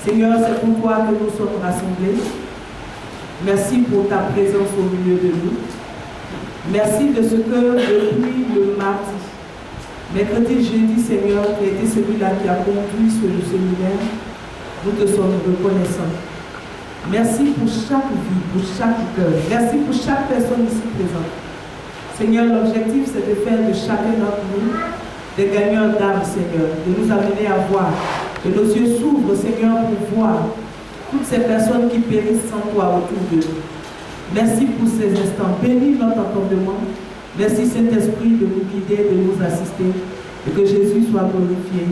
Seigneur, c'est pour toi que nous sommes rassemblés. Merci pour ta présence au milieu de nous. Merci de ce que depuis le mardi, mercredi, jeudi, Seigneur, tu as été celui-là qui a conduit ce séminaire. Nous te sommes reconnaissants. Merci pour chaque vie, pour chaque cœur. Merci pour chaque personne ici présente. Seigneur, l'objectif, c'est de faire de chacun d'entre nous des gagneurs d'âme, Seigneur, de nous amener à voir, que nos yeux s'ouvrent, Seigneur, pour voir toutes ces personnes qui périssent sans toi autour de nous. Merci pour ces instants. Bénis notre entendement. Merci, Saint-Esprit, de nous guider, de nous assister, et que Jésus soit glorifié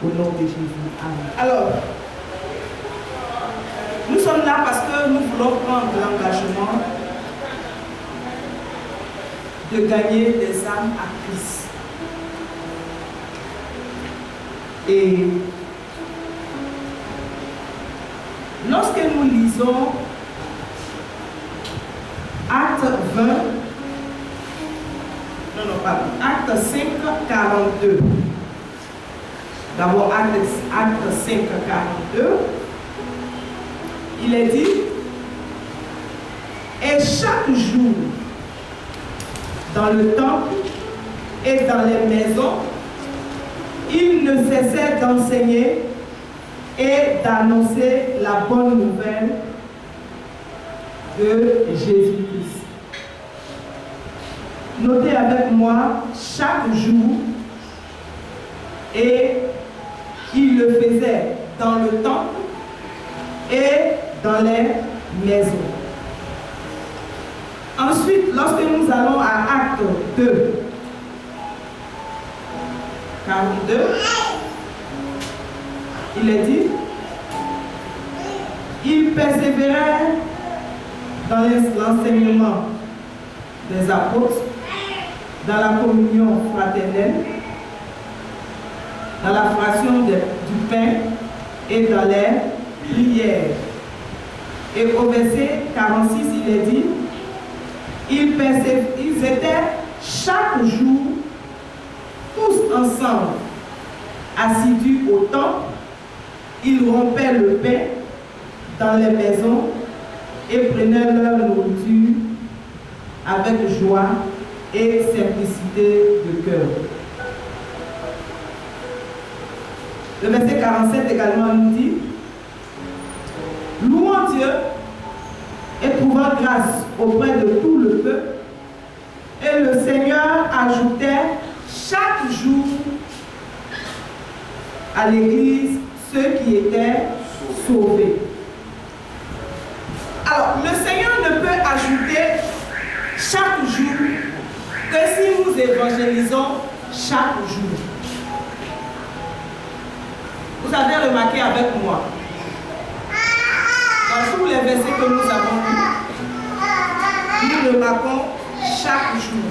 au nom de Jésus. Amen. Alors, nous sommes là parce que nous voulons prendre l'engagement de gagner des âmes à Christ. Et lorsque nous lisons Acte 20, Acte 5, 42. D'abord, Acte 5, 42. Il est dit, et chaque jour, dans le temple et dans les maisons, il ne cessait d'enseigner et d'annoncer la bonne nouvelle de Jésus-Christ. Notez avec moi, chaque jour, et il le faisait dans le temple et dans les maisons. Ensuite, lorsque nous allons à Acte 2, 42, il est dit, il persévérait dans l'enseignement des apôtres, dans la communion fraternelle, dans la fraction du pain et dans les prières. Et au verset 46, il est dit, ils étaient chaque jour tous ensemble, assidus au temple, ils rompaient le pain dans les maisons et prenaient leur nourriture avec joie et simplicité de cœur. Le verset 47 également nous dit, louant Dieu et trouvant grâce auprès de tout le peuple, et le Seigneur ajoutait chaque jour à l'église ceux qui étaient sauvés. Alors, le Seigneur ne peut ajouter chaque jour que si nous évangélisons chaque jour. Vous avez remarqué avec moi, dans tous les versets que nous avons lus, nous remarquons chaque jour,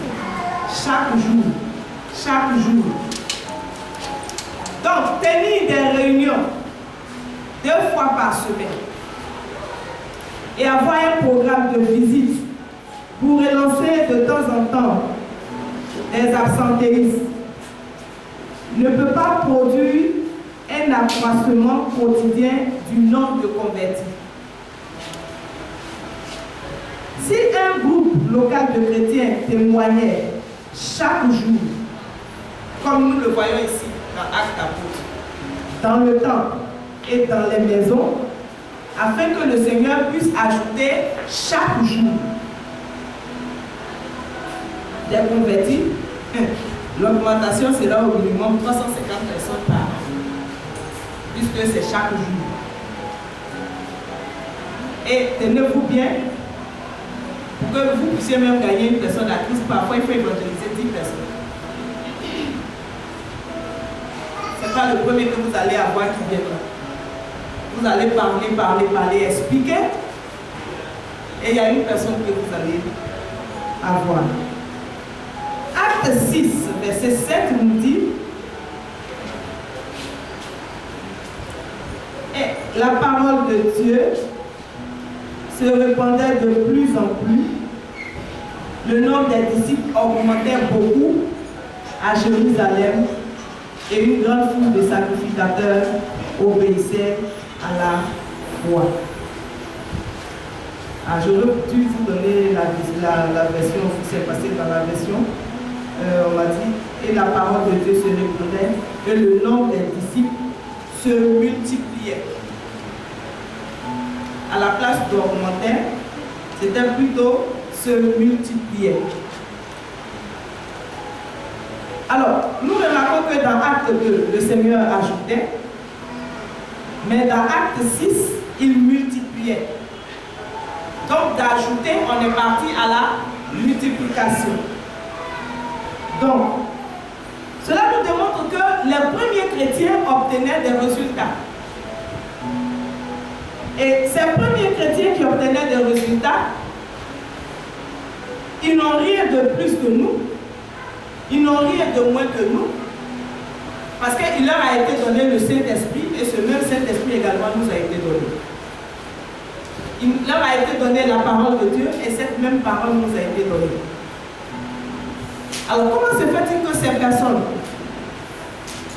chaque jour, chaque jour. Donc, tenir des réunions 2 fois par semaine et avoir un programme de visite pour relancer de temps en temps les absentéistes ne peut pas produire un accroissement quotidien du nombre de convertis. Si un groupe local de chrétiens témoignait chaque jour, comme nous le voyons ici dans Actes d'Apôtres, dans le temple et dans les maisons, afin que le Seigneur puisse ajouter chaque jour des convertis, l'augmentation sera au minimum 350 personnes par an, puisque c'est chaque jour. Et tenez-vous bien, pour que vous puissiez même gagner une personne à Christ, parfois il faut évangéliser 10 personnes. Ce n'est pas le premier que vous allez avoir qui viendra. Vous allez parler, expliquer, et il y a une personne que vous allez avoir. Acte 6, verset 7 nous dit, et la parole de Dieu se répandait de plus en plus, le nombre des disciples augmentait beaucoup à Jérusalem et une grande foule de sacrificateurs obéissait à la foi. J'aurais dû vous donner la version officielle, parce que dans la version, on m'a dit, et la parole de Dieu se répandait, et le nombre des disciples se multipliait. À la place d'augmenter, c'était plutôt se multiplier. Alors, nous remarquons que dans Acte 2, le Seigneur ajoutait, mais dans Acte 6, il multipliait. Donc, d'ajouter, on est parti à la multiplication. Donc, cela nous démontre que les premiers chrétiens obtenaient des résultats. Et ces premiers chrétiens qui obtenaient des résultats, ils n'ont rien de plus que nous, ils n'ont rien de moins que nous, parce qu'il leur a été donné le Saint-Esprit, et ce même Saint-Esprit également nous a été donné. Il leur a été donné la parole de Dieu, et cette même parole nous a été donnée. Alors comment se fait-il que ces personnes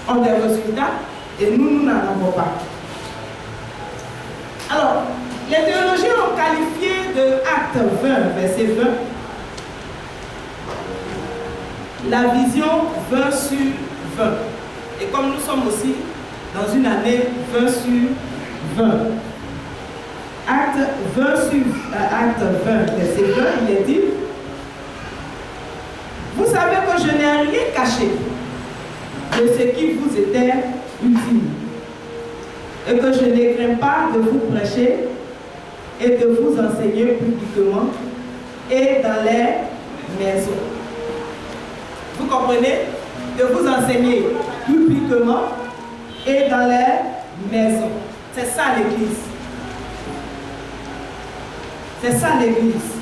ont des résultats, et nous n'en avons pas? Alors, les théologiens ont qualifié de Acte 20, verset 20, la vision 20 sur 20. Et comme nous sommes aussi dans une année 20 sur 20, Acte 20, verset 20, il est dit, vous savez que je n'ai rien caché de ce qui vous était utile, et que je ne crains pas de vous prêcher et de vous enseigner publiquement et dans les maisons. Vous comprenez? De vous enseigner publiquement et dans les maisons. C'est ça l'Église. C'est ça l'Église.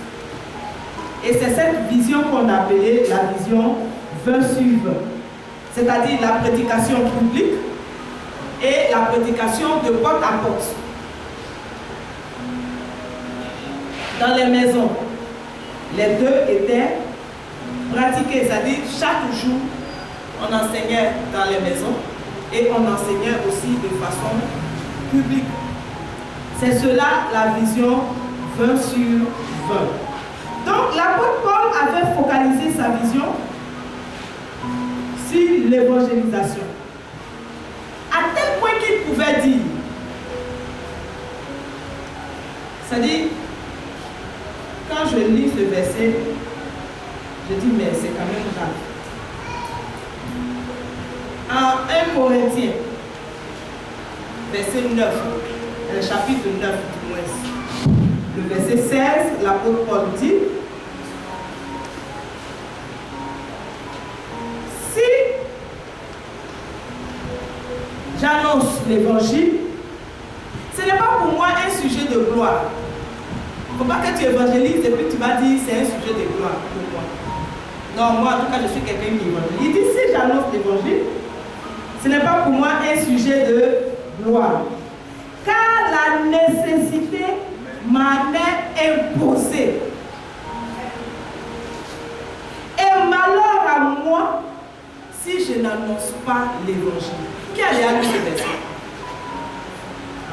Et c'est cette vision qu'on a appelée la vision 20 sur 20. C'est-à-dire la prédication publique et la prédication de porte à porte. Dans les maisons, les deux étaient pratiqués, c'est-à-dire chaque jour, on enseignait dans les maisons et on enseignait aussi de façon publique. C'est cela la vision 20 sur 20. Donc l'apôtre Paul avait focalisé sa vision sur l'évangélisation. À tel point qu'il pouvait dire, c'est-à-dire, quand je lis ce verset, je dis, mais c'est quand même grave. En 1 Corinthiens, verset 9, le chapitre 9 du moins, le verset 16, l'apôtre Paul dit, si j'annonce l'évangile, ce n'est pas pour moi un sujet de gloire. Il ne faut pas que tu évangélises et puis tu vas dire c'est un sujet de gloire pour moi. Non, moi en tout cas je suis quelqu'un qui évangélise. Il dit si j'annonce l'évangile, ce n'est pas pour moi un sujet de gloire. Car la nécessité m'en est imposée. Et malheur à moi si je n'annonce pas l'évangile. Qui a lu ce verset?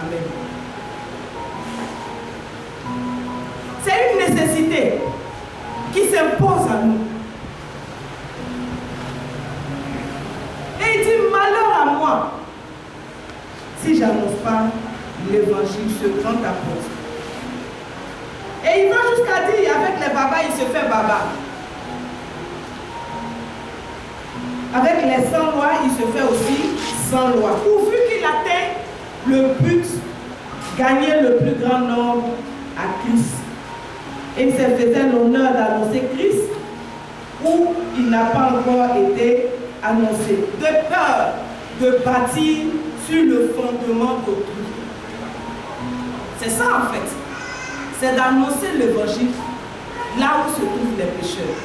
Amen. C'est une nécessité qui s'impose à nous. Et il dit malheur à moi si je n'annonce pas l'évangile, ce grand apôtre. Et il va jusqu'à dire avec les babas, il se fait baba. Avec les sans loi, il se fait aussi sans loi. Pourvu qu'il atteigne le but, gagner le plus grand nombre à Christ. Et il se faisait l'honneur d'annoncer Christ où il n'a pas encore été annoncé. De peur de bâtir sur le fondement d'autrui. C'est ça en fait. C'est d'annoncer l'évangile là où se trouvent les pécheurs.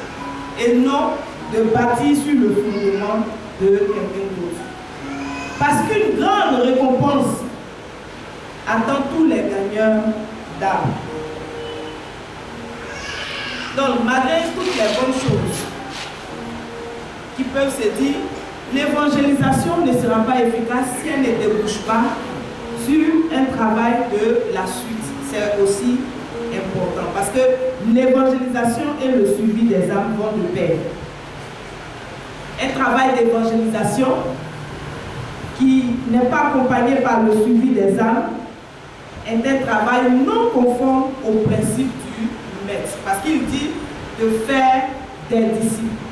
Et non de bâtir sur le fondement de quelqu'un d'autre. Parce qu'une grande récompense attend tous les gagneurs d'âme. Donc, malgré toutes les bonnes choses qui peuvent se dire, l'évangélisation ne sera pas efficace si elle ne débouche pas sur un travail de la suite. C'est aussi important parce que l'évangélisation et le suivi des âmes vont de pair. Un travail d'évangélisation qui n'est pas accompagné par le suivi des âmes est un travail non conforme au principe du maître. Parce qu'il dit de faire des disciples,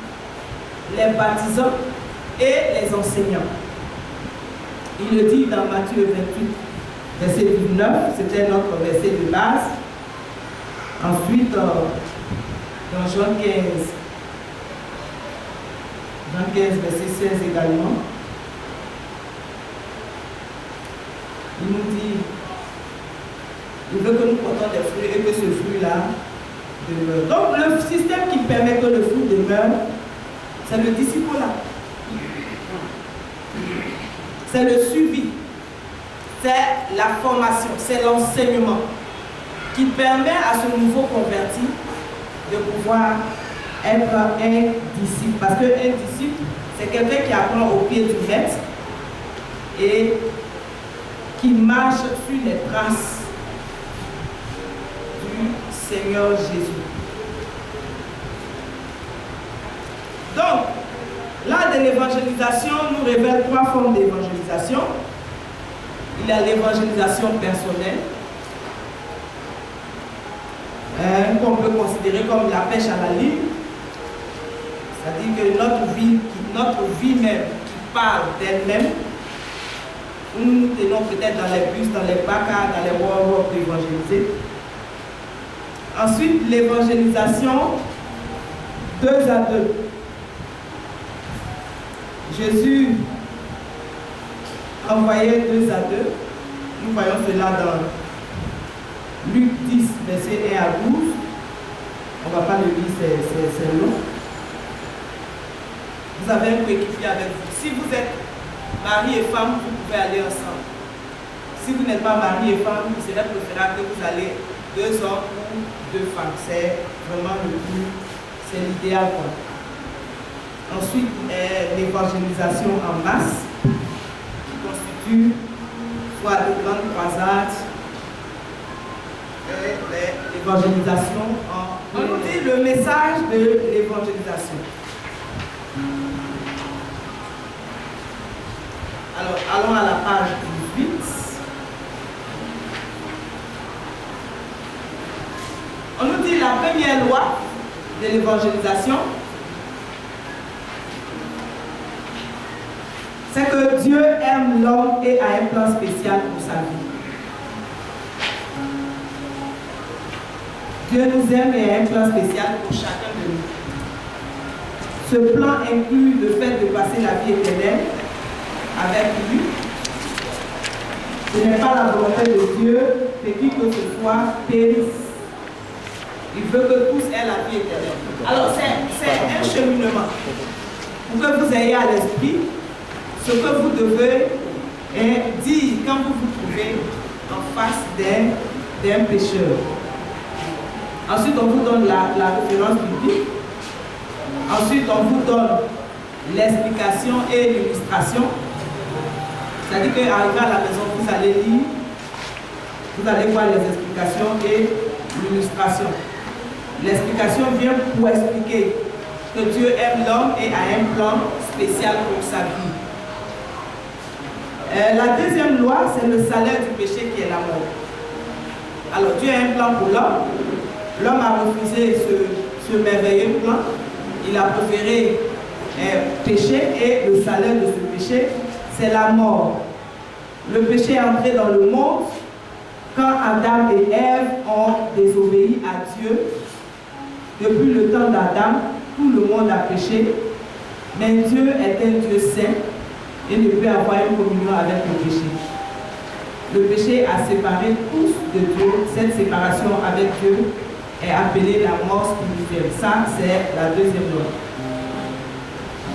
les baptisants et les enseignants. Il le dit dans Matthieu 28, verset 19, c'était notre verset de base. Ensuite, dans Jean 15, verset 16 également, il nous dit, il veut que nous portons des fruits et que ce fruit-là demeure. Donc, le système qui permet que le fruit demeure, c'est le disciple-là. C'est le suivi, c'est la formation, c'est l'enseignement qui permet à ce nouveau converti de pouvoir être un disciple. Parce qu'un disciple, c'est quelqu'un qui apprend au pied du maître et qui marche sur les traces du Seigneur Jésus. Donc, l'art de l'évangélisation nous révèle 3 formes d'évangélisation. Il y a l'évangélisation personnelle, qu'on peut considérer comme la pêche à la ligne. C'est-à-dire que notre vie même qui parle d'elle-même, où nous nous tenons peut-être dans les bus, dans les bacs, dans les voies pour évangéliser. Ensuite, l'évangélisation 2 à 2. Jésus envoyait 2 à 2. Nous voyons cela dans Luc 10, verset 1 à 12. On ne va pas le lire, c'est long. Vous avez un coéquipier avec vous. Si vous êtes mari et femme, vous pouvez aller ensemble. Si vous n'êtes pas mari et femme, il serait préférable que vous allez 2 hommes ou 2 femmes. C'est vraiment c'est l'idéal. Ensuite, l'évangélisation en masse, qui constitue soit de grandes croisades, et l'évangélisation en... On nous dit le message de l'évangélisation. Alors, allons à la page 18. On nous dit la première loi de l'évangélisation, c'est que Dieu aime l'homme et a un plan spécial pour sa vie. Dieu nous aime et a un plan spécial pour chacun de nous. Ce plan inclut le fait de passer la vie éternelle avec lui. Ce n'est pas la volonté de Dieu que qui que ce soit périsse. Il veut que tous aient la vie éternelle. Alors c'est un cheminement. Pour que vous ayez à l'esprit ce que vous devez dire quand vous vous trouvez en face d'un pécheur. Ensuite, on vous donne la référence biblique. Ensuite, on vous donne l'explication et l'illustration. C'est-à-dire qu'arrivé à la maison, vous allez lire, vous allez voir les explications et l'illustration. L'explication vient pour expliquer que Dieu aime l'homme et a un plan spécial pour sa vie. La deuxième loi, c'est le salaire du péché qui est la mort. Alors Dieu a un plan pour l'homme. L'homme a refusé ce merveilleux plan. Il a préféré pécher et le salaire de ce péché, c'est la mort. Le péché est entré dans le monde quand Adam et Ève ont désobéi à Dieu. Depuis le temps d'Adam, tout le monde a péché. Mais Dieu est un Dieu saint et ne peut avoir une communion avec le péché. Le péché a séparé tous de Dieu. Cette séparation avec Dieu est appelée la mort spirituelle. Ça, c'est la deuxième loi.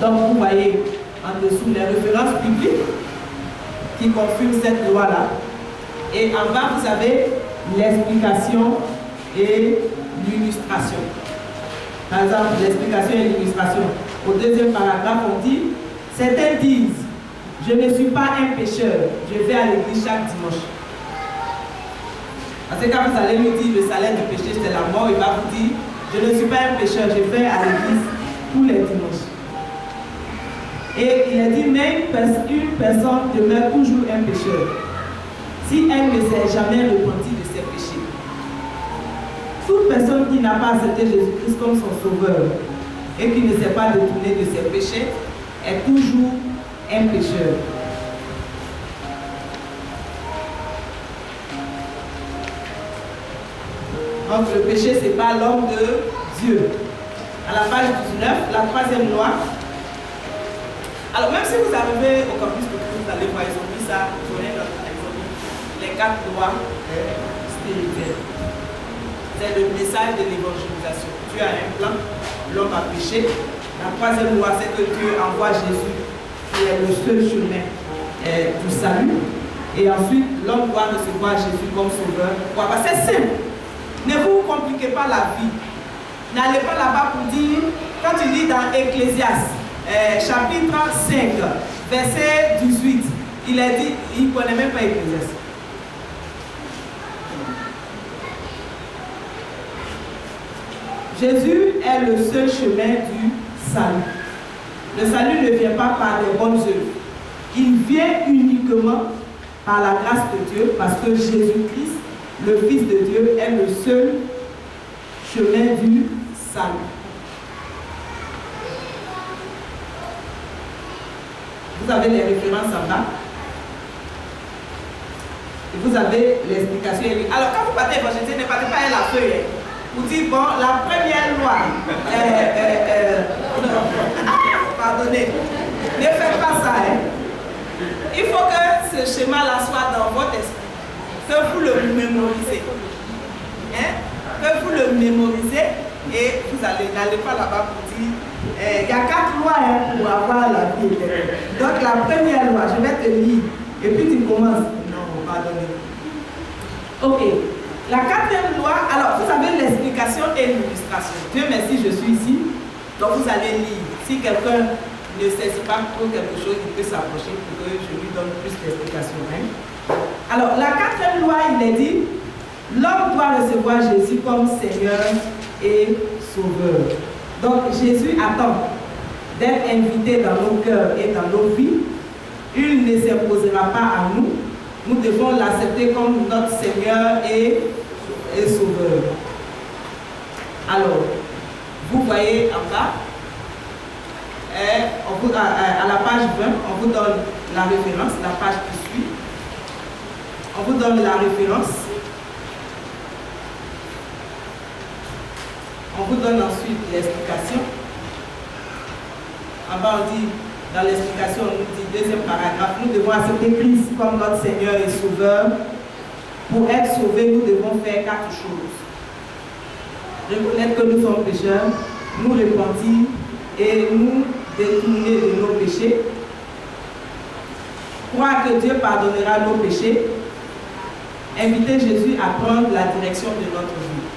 Donc, vous voyez en dessous les références bibliques qui confirment cette loi-là. Et en bas, vous avez l'explication et l'illustration. Par exemple, l'explication et l'illustration. Au deuxième paragraphe, on dit, certains disent, Je ne suis pas un pécheur. Je vais à l'église chaque dimanche. Parce que quand vous allez lui dire le salaire du péché c'est la mort, il va vous dire je ne suis pas un pécheur, je vais à l'église tous les dimanches. Et il a dit même une personne demeure toujours un pécheur si elle ne s'est jamais repentie de ses péchés. Toute personne qui n'a pas accepté Jésus-Christ comme son sauveur et qui ne s'est pas détournée de ses péchés est toujours un pécheur. Donc le péché, ce n'est pas l'homme de Dieu. À la page 19, la troisième loi. Alors même si vous arrivez au campus de Christ, vous allez voir, ils ont mis ça, ils ont mis les 4 lois spirituelles. C'est le message de l'évangélisation. Dieu a un plan, l'homme a péché. La troisième loi, c'est que Dieu envoie Jésus, qui est le seul chemin du salut. Et ensuite, l'homme doit recevoir Jésus comme sauveur. Voilà, c'est simple. Ne vous compliquez pas la vie. N'allez pas là-bas pour dire, quand tu lis dans Ecclésiaste, chapitre 5, verset 18, il a dit, il ne connaît même pas Ecclésiaste. Jésus est le seul chemin du salut. Le salut ne vient pas par des bonnes œuvres. Il vient uniquement par la grâce de Dieu, parce que Jésus-Christ, le Fils de Dieu, est le seul chemin du salut. Vous avez les références en bas. Et vous avez l'explication. Alors, quand vous partez évangéliser, ne partez pas à la feuille. Vous dites, bon, la première loi, pardonnez, ne faites pas ça. Il faut que ce schéma-là soit dans votre esprit. Que vous le mémorisez. Que vous le mémorisez et vous n'allez pas là-bas pour dire il y a 4 lois pour avoir la vie éternelle. Donc la première loi, je vais te lire et puis tu commences. Non, pardonnez. Ok. La 4e loi, alors vous avez l'explication et l'illustration. Dieu merci, je suis ici. Donc vous allez lire. Si quelqu'un ne saisit pas trop quelque chose, il peut s'approcher pour que je lui donne plus d'explications. Alors, la 4e loi, il est dit, l'homme doit recevoir Jésus comme Seigneur et Sauveur. Donc, Jésus attend d'être invité dans nos cœurs et dans nos vies. Il ne s'imposera pas à nous. Nous devons l'accepter comme notre Seigneur et Sauveur. Alors, vous voyez en bas, à la page 20, on vous donne la référence, la page qui suit. On vous donne la référence. On vous donne ensuite l'explication. En bas, on dit, dans l'explication, on nous dit, deuxième paragraphe, nous devons accepter Christ comme notre Seigneur et Sauveur. Pour être sauvés, nous devons faire 4 choses. Reconnaître que nous sommes pécheurs, nous repentir et nous détourner de nos péchés. Croire que Dieu pardonnera nos péchés. Inviter Jésus à prendre la direction de notre vie.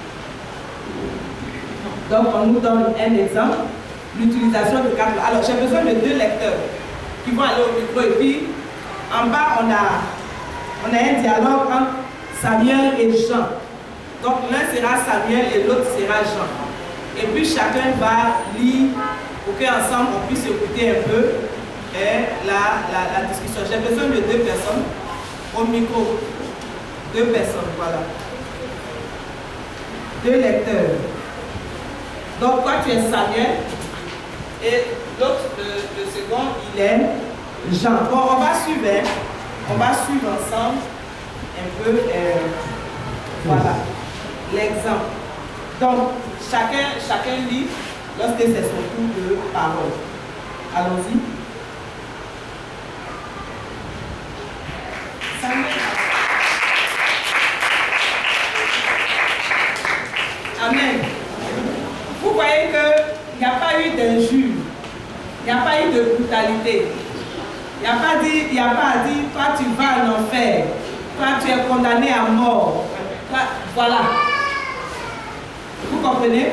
Donc, on nous donne un exemple, l'utilisation de 4. Alors, j'ai besoin de 2 lecteurs qui vont aller au micro. Et puis, en bas, on a un dialogue entre Samuel et Jean. Donc, l'un sera Samuel et l'autre sera Jean. Et puis, chacun va lire pour qu'ensemble, on puisse écouter un peu la discussion. J'ai besoin de 2 personnes au micro. 2 personnes, voilà. 2 lecteurs. Donc, toi, tu es Samuel et l'autre, le second, il est Jean. Bon, on va suivre ensemble un peu, voilà, l'exemple. Donc, chacun lit lorsque c'est son tour de parole. Allons-y. Samuel. Amen. Vous voyez qu'il n'y a pas eu d'injure, il n'y a pas eu de brutalité. Il n'y a pas à dire, toi tu vas en enfer, toi tu es condamné à mort. Toi, voilà. Vous comprenez?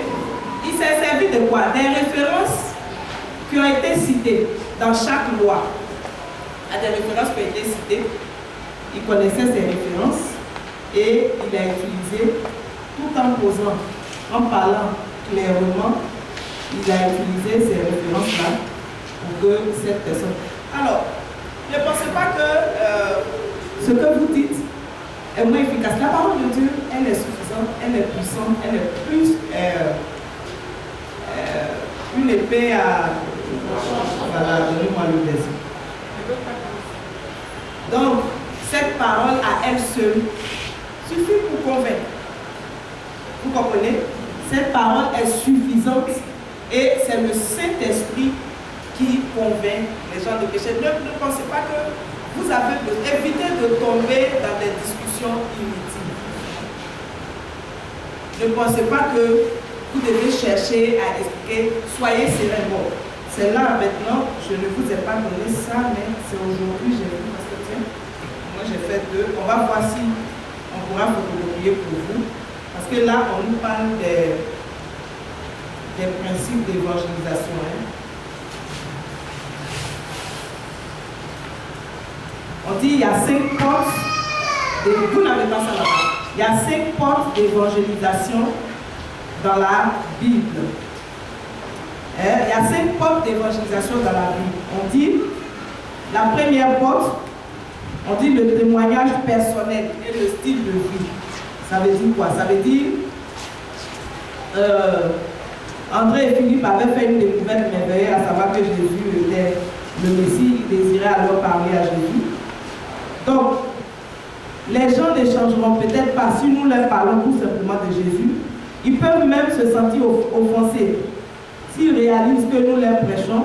Il s'est servi de quoi? Des références qui ont été citées dans chaque loi. à des références qui ont été citées. Il connaissait ces références et il a utilisé, tout en posant, en parlant clairement, il a utilisé ces références-là pour que cette personne... Alors, ne pensez pas que ce que vous dites est moins efficace. La parole de Dieu, elle est suffisante, elle est puissante, elle est plus une épée à... Voilà, donnez-moi le verset. Donc, cette parole à elle seule suffit pour convaincre. Vous comprenez? Cette parole est suffisante et c'est le Saint-Esprit qui convainc les gens de péché. Ne pensez pas que vous avez besoin. Évitez de tomber dans des discussions inutiles. Ne pensez pas que vous devez chercher à expliquer. Soyez serein. Bon, c'est là maintenant, je ne vous ai pas donné ça, mais c'est aujourd'hui, j'ai vu parce que tiens, moi j'ai fait 2. On va voir si on pourra photocopier pour vous. Parce que là, on nous parle des principes d'évangélisation. Hein. On dit il y a 5 portes, vous n'avez pas ça là-bas. Il y a 5 portes d'évangélisation dans la Bible. Il y a 5 portes d'évangélisation dans la Bible. On dit, la première porte, on dit le témoignage personnel et le style de vie. Ça veut dire quoi? Ça veut dire, André et Philippe avaient fait une découverte merveilleuse, à savoir que Jésus était le Messie, ils désiraient alors parler à Jésus. Donc, les gens n'échangeront peut-être pas si nous leur parlons tout simplement de Jésus. Ils peuvent même se sentir offensés s'ils réalisent que nous leur prêchons.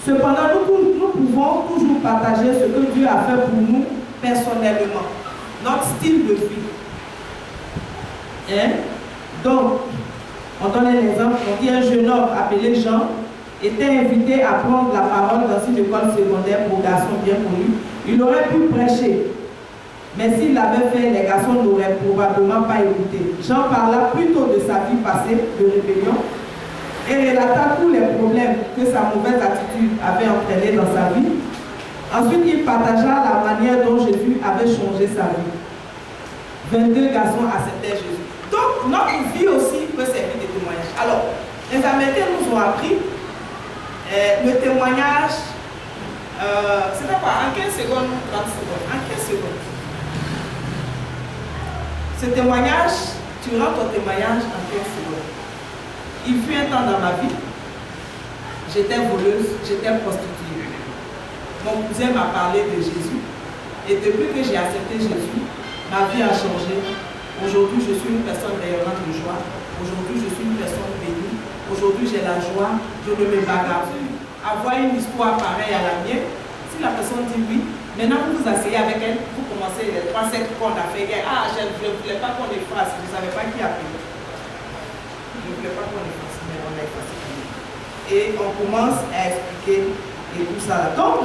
Cependant, nous pouvons toujours partager ce que Dieu a fait pour nous personnellement, notre style de vie. Hein? Donc, on donne un exemple. On dit un jeune homme appelé Jean était invité à prendre la parole dans une école secondaire pour garçons bien connus. Il aurait pu prêcher, mais s'il l'avait fait, les garçons n'auraient probablement pas écouté. Jean parla plutôt de sa vie passée de rébellion et relata tous les problèmes que sa mauvaise attitude avait entraîné dans sa vie. Ensuite, il partagea la manière dont Jésus avait changé sa vie. 22 garçons acceptaient Jésus. Donc, notre vie aussi peut servir de témoignage. Alors, les Américains nous ont appris le témoignage, c'était quoi? En 15 secondes, 30 secondes. En 15 secondes. Ce témoignage, tu rends ton témoignage en 15 secondes. Il fut un temps dans ma vie, j'étais voleuse, j'étais prostituée. Mon cousin m'a parlé de Jésus. Et depuis que j'ai accepté Jésus, ma vie a changé. Aujourd'hui, je suis une personne rayonnante de joie. Aujourd'hui, je suis une personne bénie. Aujourd'hui, j'ai la joie. Je ne me bagarre plus. Avoir une histoire pareille à la mienne, si la personne dit oui, maintenant vous vous asseyez avec elle, vous commencez les 3-7 qu'on a fait. Ah, je ne voulais pas qu'on efface. Je ne savais pas qui a payé. Je ne voulais pas qu'on efface, mais on a effacé. Et on commence à expliquer et tout ça. Donc,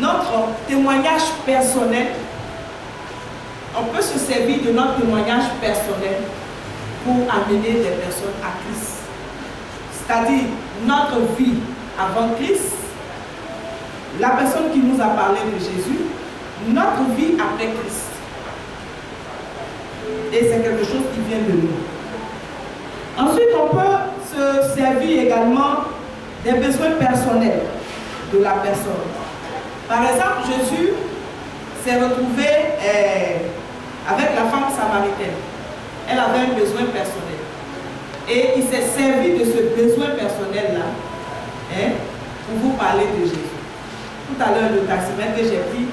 notre témoignage personnel, on peut se servir de notre témoignage personnel pour amener des personnes à Christ. C'est-à-dire notre vie avant Christ, la personne qui nous a parlé de Jésus, notre vie après Christ. Et c'est quelque chose qui vient de nous. Ensuite, on peut se servir également des besoins personnels de la personne. Par exemple, Jésus s'est retrouvé avec la femme samaritaine. Elle avait un besoin personnel. Et il s'est servi de ce besoin personnel-là pour vous parler de Jésus. Tout à l'heure, le taximètre que j'ai pris,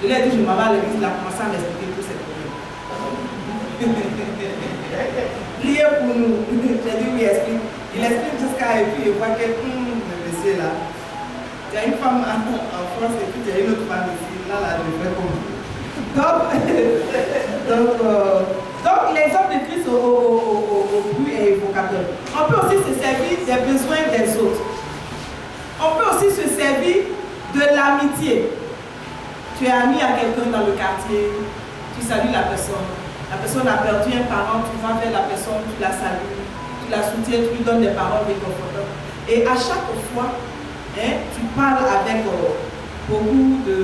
je lui ai dit, je m'en vais à l'église, il a commencé à m'expliquer tous ces problèmes. Priez pour nous. J'ai dit, oui, explique. Il explique jusqu'à et puis il voit que, le monsieur là, il y a une femme en France et puis il y a une autre femme ici. Là, je fais comme donc, l'exemple de Christ au plus est évocateur. On peut aussi se servir des besoins des autres. On peut aussi se servir de l'amitié. Tu es ami à quelqu'un dans le quartier, tu salues la personne a perdu un parent, tu vas vers la personne, tu la salues, tu la soutiens, tu lui donnes des paroles réconfortantes. Et à chaque fois hein, tu parles avec beaucoup de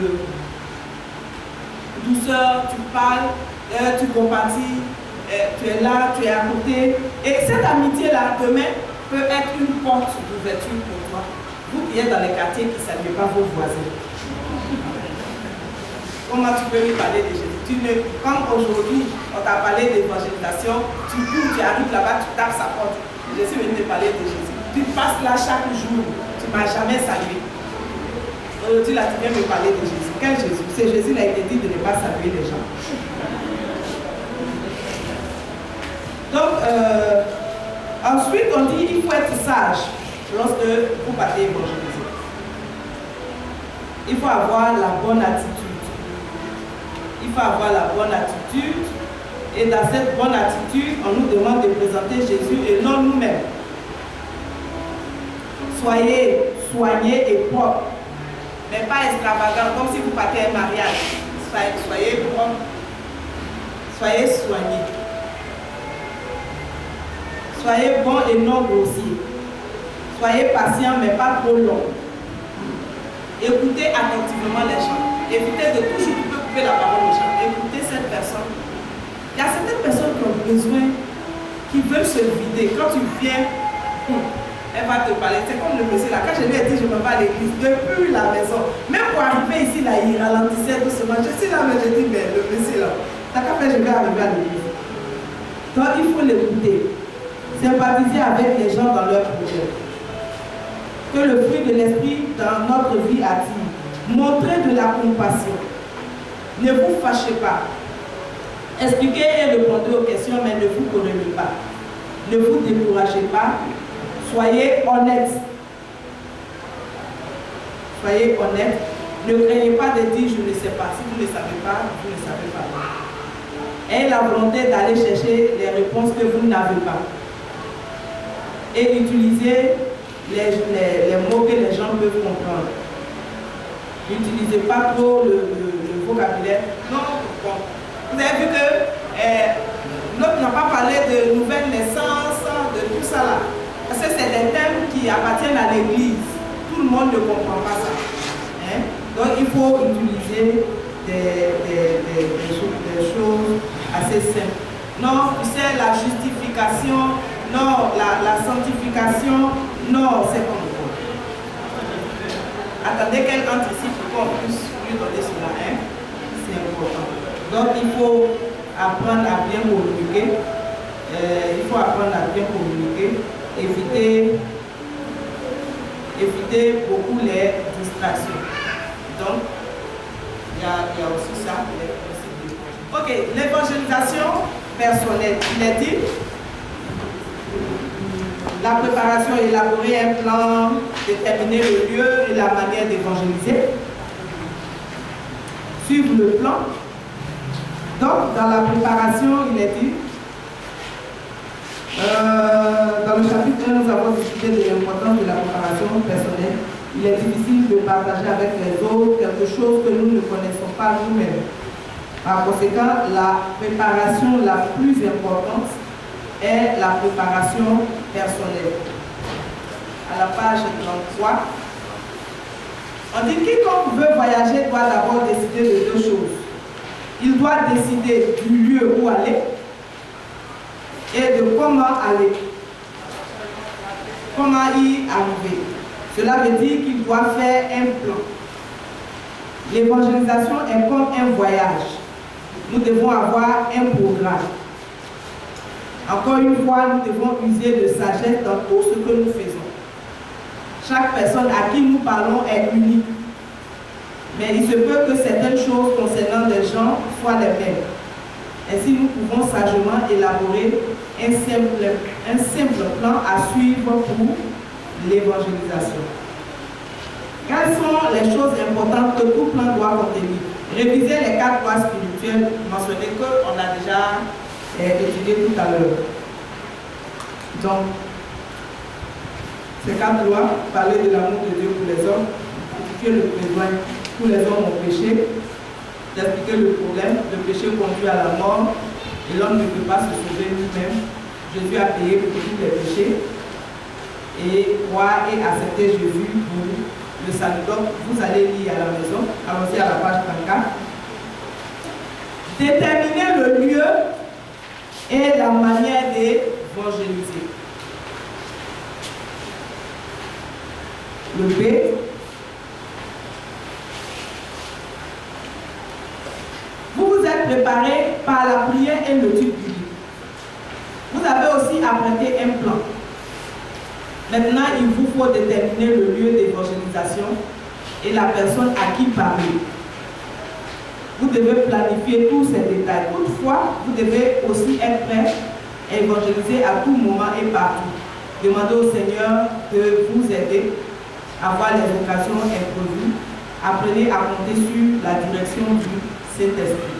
douceur, tu parles, tu compatis, tu es là, tu es à côté. Et cette amitié-là, demain, peut être une porte d'ouverture pour toi. Vous qui êtes dans les quartiers qui ne saluez pas vos voisins. Comment tu peux lui parler de Jésus? Comme aujourd'hui, on t'a parlé d'évangélisation, tu cours, tu arrives là-bas, tu tapes sa porte. Je suis venu te parler de Jésus. Tu passes là chaque jour, tu ne m'as jamais salué. Aujourd'hui, là, tu viens me parler de Jésus. Quel Jésus? C'est Jésus, il a été dit de ne pas saluer les gens. Donc, ensuite, on dit qu'il faut être sage lorsque vous partez évangéliser. Il faut avoir la bonne attitude. Il faut avoir la bonne attitude. Et dans cette bonne attitude, on nous demande de présenter Jésus et non nous-mêmes. Soyez soignés et propres, mais pas extravagants, comme si vous partez à un mariage. Soyez propres, soyez soignés. Soyez bons et non grossiers. Soyez patients, mais pas trop longs. Écoutez attentivement les gens. Évitez de toujours couper la parole aux gens. Écoutez cette personne. Il y a certaines personnes qui ont besoin, qui veulent se vider. Quand tu viens, elle va te parler. C'est comme le monsieur là. Quand je lui ai dit je me vais à l'église, depuis la maison, même pour arriver ici, là, il ralentissait doucement. Je suis là, mais je dis, mais le monsieur là, t'as qu'à faire, je vais arriver à l'église. Donc il faut l'écouter. Sympathiser avec les gens dans leur projet. Que le fruit de l'esprit dans notre vie attire. Montrez de la compassion. Ne vous fâchez pas. Expliquez et répondez aux questions, mais ne vous condamnez pas. Ne vous découragez pas. Soyez honnête. Soyez honnête. Ne craignez pas de dire je ne sais pas. Si vous ne savez pas, vous ne savez pas. Ayez la volonté d'aller chercher les réponses que vous n'avez pas. Et utilisez les mots que les gens peuvent comprendre. N'utilisez pas trop le vocabulaire. Non, bon. Vous avez vu que l'autre n'a pas parlé de nouvelles naissances, de tout ça là. Parce que c'est des thèmes qui appartiennent à l'église. Tout le monde ne comprend pas ça. Hein? Donc il faut utiliser des choses assez simples. Non, tu sais, la justification, non, la sanctification, non, c'est comme ça. Attendez qu'elle entre ici pour qu'on puisse lui donner cela. Hein? C'est important. Donc il faut apprendre à bien communiquer. Il faut apprendre à bien communiquer. Éviter beaucoup les distractions. Donc, il y a aussi ça. Ok, l'évangélisation personnelle. Il est dit, la préparation, élaborer un plan, déterminer le lieu et la manière d'évangéliser. Suivre le plan. Donc, dans la préparation, il est dit, dans le chapitre 1, nous avons discuté de l'importance de la préparation personnelle. Il est difficile de partager avec les autres quelque chose que nous ne connaissons pas nous-mêmes. Par conséquent, la préparation la plus importante est la préparation personnelle. À la page 33, on dit quiconque veut voyager doit d'abord décider de deux choses. Il doit décider du lieu où aller et de comment aller, comment y arriver. Cela veut dire qu'il doit faire un plan. L'évangélisation est comme un voyage. Nous devons avoir un programme. Encore une fois, nous devons user de sagesse dans tout ce que nous faisons. Chaque personne à qui nous parlons est unique. Mais il se peut que certaines choses concernant des gens soient les mêmes. Ainsi, nous pouvons sagement élaborer un simple plan à suivre pour l'évangélisation. Quelles sont les choses importantes que tout plan doit contenir? Réviser les 4 lois spirituelles mentionnées qu'on a déjà étudiées tout à l'heure. Donc, ces 4 lois, parler de l'amour de Dieu pour les hommes, expliquer le besoin. Tous les hommes ont péché, d'expliquer le problème, le péché conduit à la mort, et l'homme ne peut pas se sauver lui-même. Jésus a payé pour tous les péchés. et croire et accepter Jésus pour le salut. Donc, vous allez lire à la maison. Allons-y à la page 34. Déterminer le lieu et la manière d'évangéliser. Le B. Vous vous êtes préparé par la prière et le type biblique. Vous avez aussi apprêté un plan. Maintenant, il vous faut déterminer le lieu d'évangélisation et la personne à qui parler. Vous devez planifier tous ces détails. Toutefois, vous devez aussi être prêt à évangéliser à tout moment et partout. Demandez au Seigneur de vous aider à voir les occasions imprévues. Apprenez à compter sur la direction du Saint-Esprit.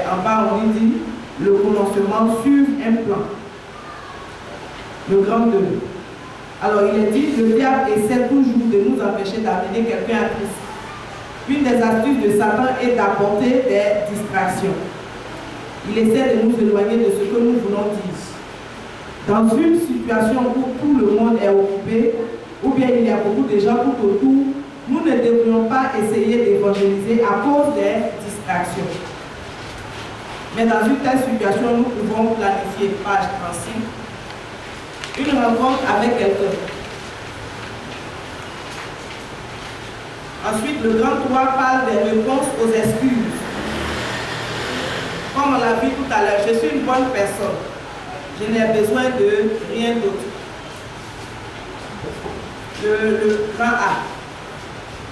En bas, on dit le commencement sur un plan. Le grand 2. Alors, il est dit, le diable essaie toujours de nous empêcher d'amener quelqu'un à Christ. Une des astuces de Satan est d'apporter des distractions. Il essaie de nous éloigner de ce que nous voulons dire. Dans une situation où tout le monde est occupé, ou bien il y a beaucoup de gens tout autour, nous ne devrions pas essayer d'évangéliser à cause des distractions. Mais dans une telle situation, nous pouvons planifier, page 36, une rencontre avec quelqu'un. Ensuite, le grand 3 parle des réponses aux excuses. Comme on l'a vu tout à l'heure, je suis une bonne personne. Je n'ai besoin de rien d'autre. Le grand A.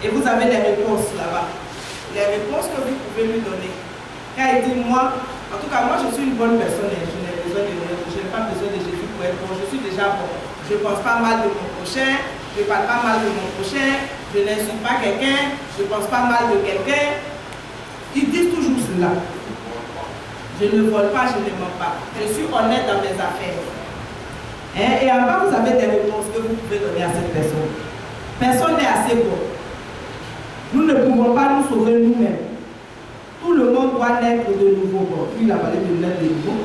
Et vous avez les réponses là-bas. Les réponses que vous pouvez lui donner. Quand il dit, moi, en tout cas, moi je suis une bonne personne et je n'ai besoin de rien. Je n'ai pas besoin de Jésus pour être bon. Je suis déjà bon. Je ne pense pas mal de mon prochain. Je ne parle pas mal de mon prochain. Je n'insulte pas quelqu'un. Je ne pense pas mal de quelqu'un. Ils disent toujours cela. Je ne vole pas, je ne mens pas. Je suis honnête dans mes affaires. Et en bas, vous avez des réponses que vous pouvez donner à cette personne. Personne n'est assez bon. Nous ne pouvons pas nous sauver nous-mêmes. Tout le monde doit naître de nouveau. Bon, lui, il a parlé de naître de nouveau.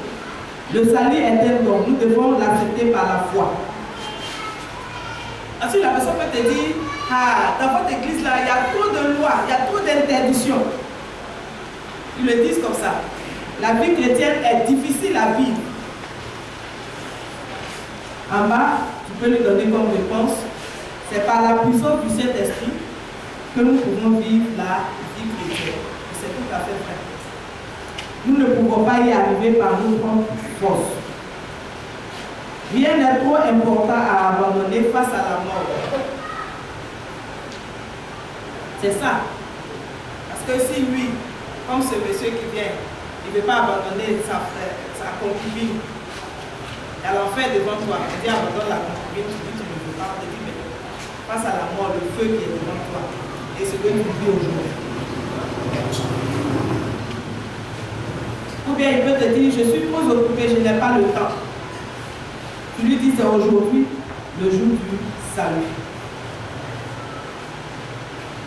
Le salut est un don. Nous devons l'accepter par la foi. Ensuite, la personne peut te dire, ah, dans votre église là, il y a trop de lois, il y a trop d'interdictions. Ils le disent comme ça. La vie chrétienne est difficile à vivre. En bas, tu peux lui donner comme réponse, c'est par la puissance du Saint-Esprit que nous pouvons vivre la vie chrétienne. C'est tout à fait vrai. Nous ne pouvons pas y arriver par nos propres forces. Rien n'est trop important à abandonner face à la mort. C'est ça. Parce que si lui, comme ce monsieur qui vient, il ne veut pas abandonner sa concubine, elle en fait devant toi, elle dit abandonne la concubine, tu dis tu ne veux pas, on te dit mais face à la mort, le feu qui est devant toi, et ce que tu vis aujourd'hui. Ou bien il peut te dire, je suis trop occupé, je n'ai pas le temps. Tu lui dis, c'est aujourd'hui le jour du salut.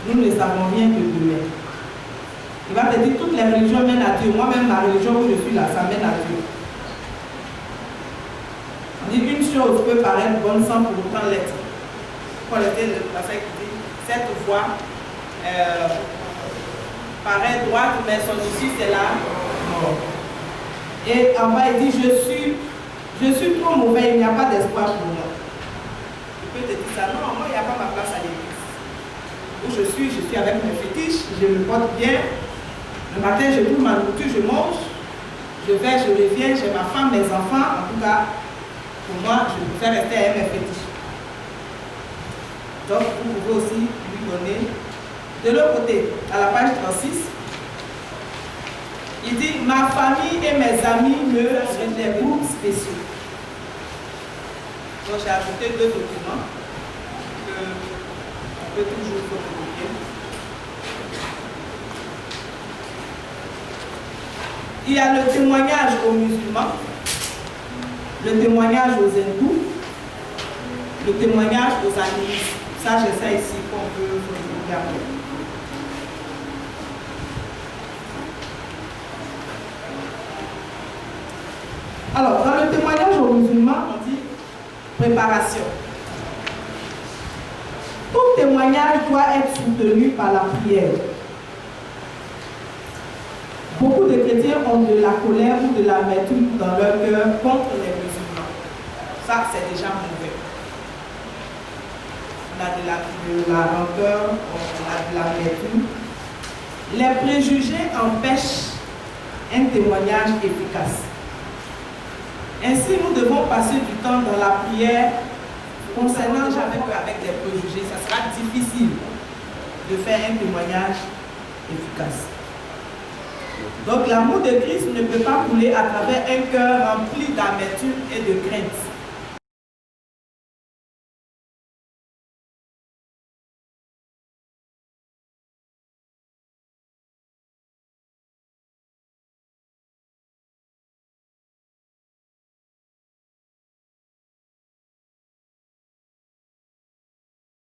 Nous ne savons rien que demain. Il va te dire, toutes les religions mènent à Dieu. Moi-même, la religion où je suis là, ça mène à Dieu. On dit qu'une chose peut paraître bonne sans pour autant l'être. Paul était le passage qui dit, cette voie paraît droite, mais son issue, c'est la mort. Et en bas, il dit, je suis trop mauvais, il n'y a pas d'espoir pour moi. Il peut te dire ça, non, moi, il n'y a pas ma place à l'église. Où je suis avec mes fétiches, je me porte bien. Le matin, je trouve ma nourriture, je mange. Je vais, je reviens, j'ai ma femme, mes enfants. En tout cas, pour moi, je préfère rester avec mes fétiches. Donc, vous pouvez aussi lui donner. De l'autre côté, à la page 36, il dit, ma famille et mes amis me sont des groupes spéciaux. Donc, j'ai ajouté 2 documents que on peut toujours photocopier. Il y a le témoignage aux musulmans, le témoignage aux hindous, le témoignage aux animistes. Ça, j'ai ça ici qu'on peut photographier après. Alors, dans le témoignage musulman, on dit préparation. Tout témoignage doit être soutenu par la prière. Beaucoup de chrétiens ont de la colère ou de l'amertume dans leur cœur contre les musulmans. Ça, c'est déjà mauvais. On a de la rancœur, on a de l'amertume. Les préjugés empêchent un témoignage efficace. Ainsi, nous devons passer du temps dans la prière concernant avec des préjugés. Ça sera difficile de faire un témoignage efficace. Donc l'amour de Christ ne peut pas couler à travers un cœur rempli d'amertume et de crainte.